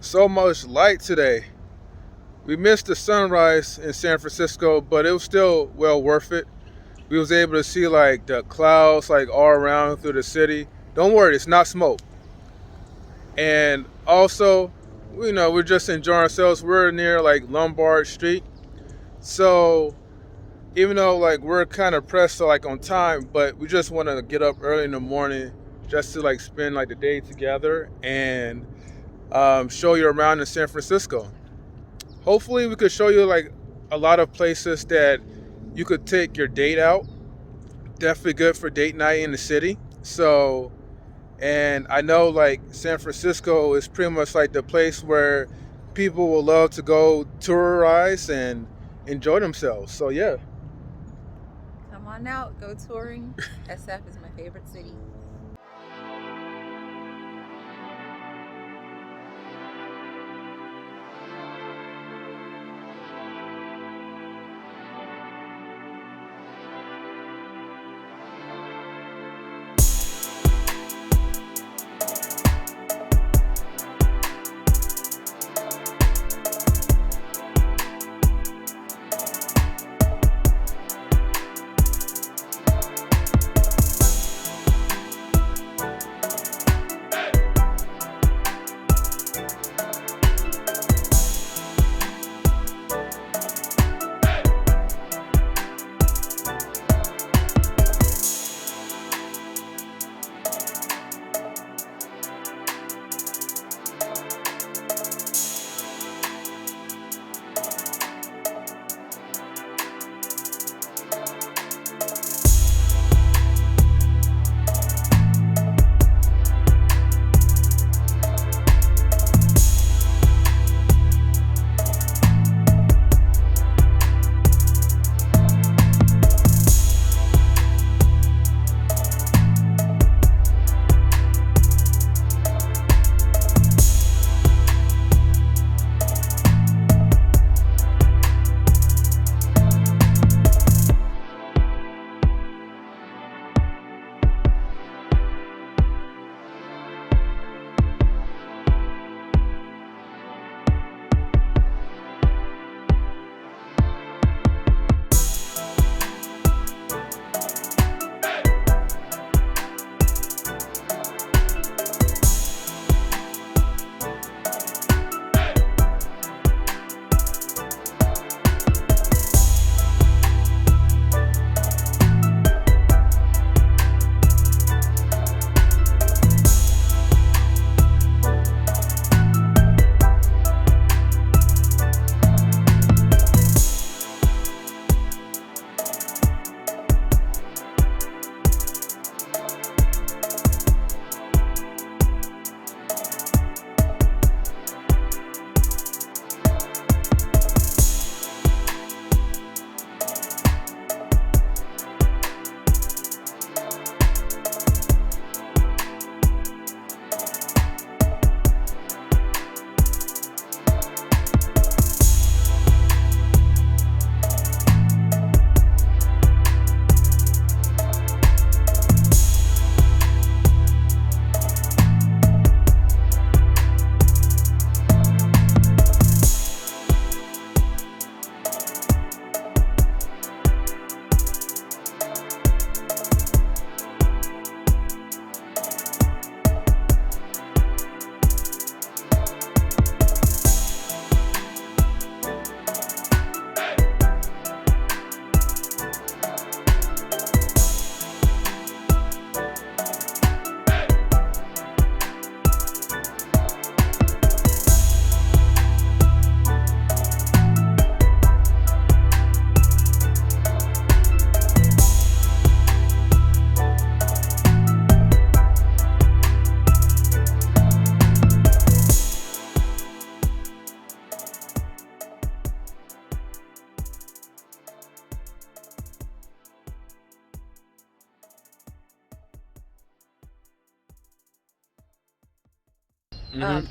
So much light today. We missed the sunrise in San Francisco, but it was still well worth it. We was able to see like the clouds like all around through the city. Don't worry, it's not smoke. And also, we're just enjoying ourselves. We're near like Lombard Street. So even though like we're kind of pressed like on time, but we just want to get up early in the morning just to like spend like the day together and show you around in San Francisco. Hopefully, we could show you like a lot of places that you could take your date out. Definitely good for date night in the city. So, and I know like San Francisco is pretty much like the place where people will love to go tourize and enjoy themselves. So yeah. Come on out, go touring. SF is my favorite city.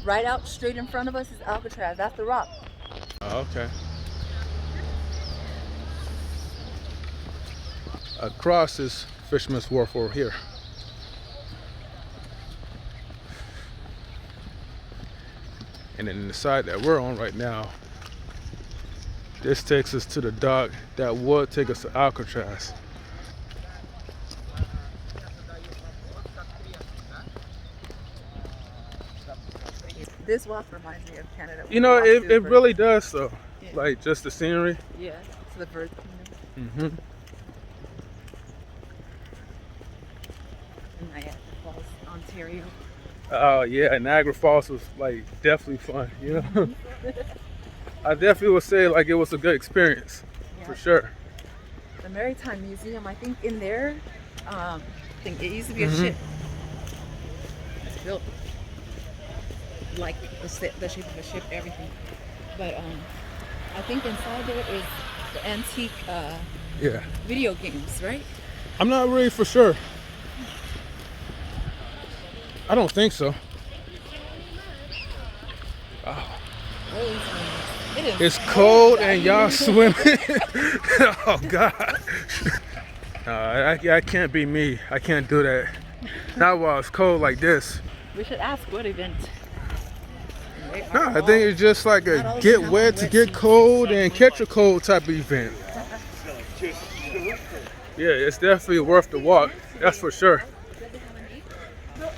Right out straight in front of us is Alcatraz. That's the rock. Oh, okay. Across is Fisherman's Wharf over here. And then the side that we're on right now, this takes us to the dock that would take us to Alcatraz. This walk reminds me of Canada. You know, it really does though. Yeah. Like just the scenery. Yeah, it's the bird kingdom. Mm-hmm. In Niagara Falls, Ontario. Oh yeah, Niagara Falls was like definitely fun. You know, I definitely would say like it was a good experience for sure. The Maritime Museum, I think in there, it used to be a ship. It's built like the shape of a ship, everything. But I think inside there is the antique video games, right? I'm not really for sure. I don't think so. Oh. It's cold and y'all swimming. Oh God. I can't be me. I can't do that. Not while it's cold like this. We should ask what event. No, I think it's just like a get wet to get cold and catch a cold type of event. Yeah, it's definitely worth the walk. That's for sure.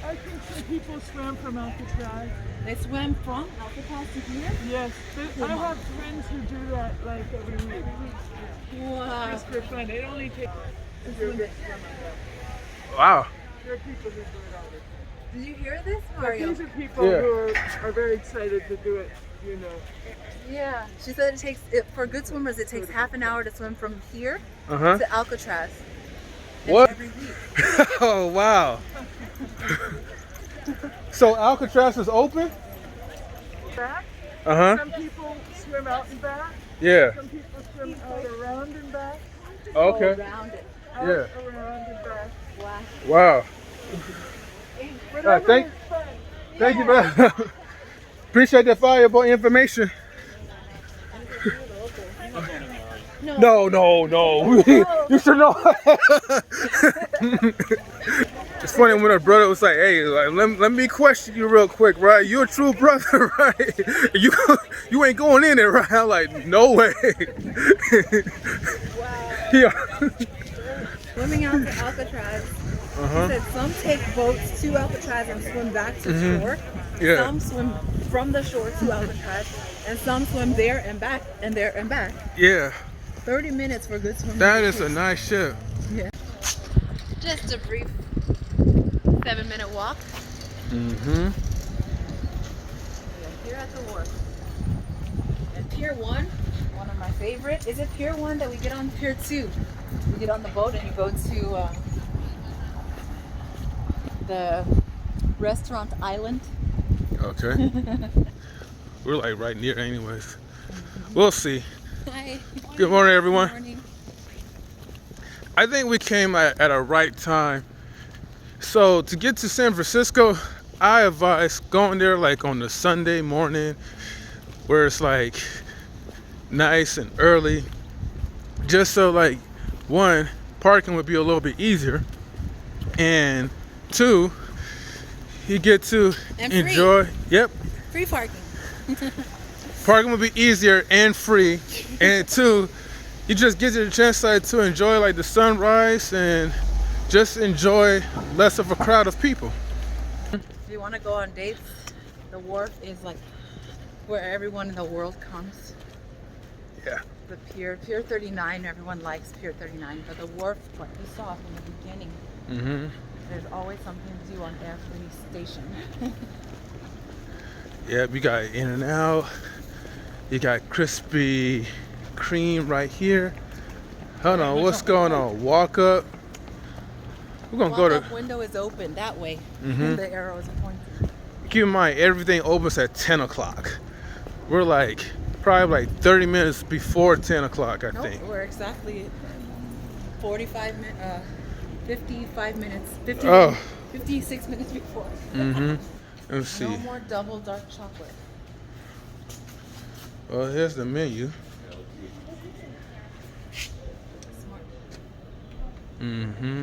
I think some people swim from Alcatraz. They swim from Alcatraz to here? Yes, I have friends who do that like every week. Wow. Just for fun. It only takes. Wow. There are people who do it all the time. Did you hear this, But Mario? these are people who are very excited to do it, you know. Yeah. She said for good swimmers, it takes half an hour to swim from here Uh-huh. to Alcatraz. What? Every week. Oh, wow. So Alcatraz is open? Back. Uh-huh. Some people swim out and back. Yeah. Some people swim out around and back. Okay. Around it. Out, Yeah. around and back. Wow. Wow. Whatever thank- is fun. Thank you, man. Appreciate that valuable information. No. You should know. It's funny when a brother was like, "Hey, like, let me question you real quick, right? You a true brother, right? You ain't going in there, right?" I'm like, "No way." Wow. Yeah. Swimming out to Alcatraz. He said some take boats to Alcatraz and swim back to shore. Yeah. Some swim from the shore to Alcatraz, and some swim there and back, and there and back. Yeah. 30 minutes for good swimming. That is a nice ship. Yeah. Just a brief 7-minute walk. Mm-hmm. Here at the wharf. And Pier 1, one of my favorite. Is it Pier 1 that we get on Pier 2? We get on the boat and you go to the restaurant island. Okay. We're like right near anyways. We'll see. Hi. Good morning, everyone. Good morning. I think we came at a right time. So to get to San Francisco, I advise going there like on the Sunday morning where it's like nice and early. Just so like, one, parking would be a little bit easier. And two, you get to And enjoy. Yep. Free parking. Parking would be easier and free. And two, you just get the chance like, to enjoy like the sunrise and just enjoy less of a crowd of people. If you want to go on dates, the wharf is like where everyone in the world comes. Yeah. The Pier 39, everyone likes Pier 39, but the wharf, like you saw from the beginning, Mm-hmm. there's always something to do on every station. Yeah, we got In-N-Out. You got Krispy Kreme right here. Hold on, what's going on? Walk up. We're gonna go Walk-up to. window is open that way. Mhm. The arrow is pointing. Keep in mind, everything opens at 10 o'clock. We're like probably like 30 minutes before 10 o'clock, I Nope, think. we're exactly 55 minutes, 56 minutes before. Mm-hmm. Let's see. No more double dark chocolate. Well, here's the menu. Smart. Mm-hmm.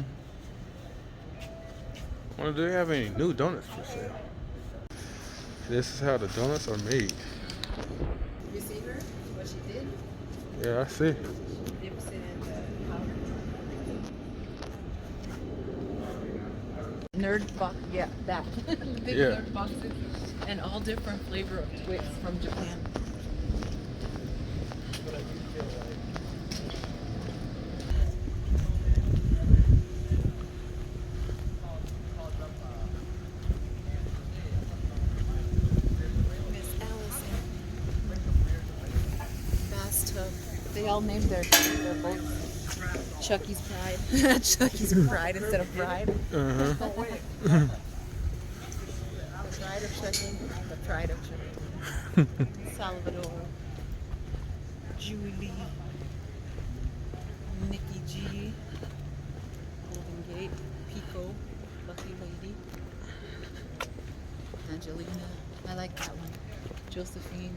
Well, do they have any new donuts for sale? This is how the donuts are made. You see her? What she did? Yeah, I see. Dips it in the powder. Nerd box, yeah, that. Big Yeah. nerd boxes. And all different flavor of Twix from Japan. Miss Allison. Bathtub. They all named their boats Chucky's Pride. Chucky's Pride instead of Pride. Uh-huh. The Pride of Chucky. The Pride of Chucky. Salvador. Julie. Nikki G. Golden Gate. Pico. Lucky Lady. Angelina. I like that one. Josephine.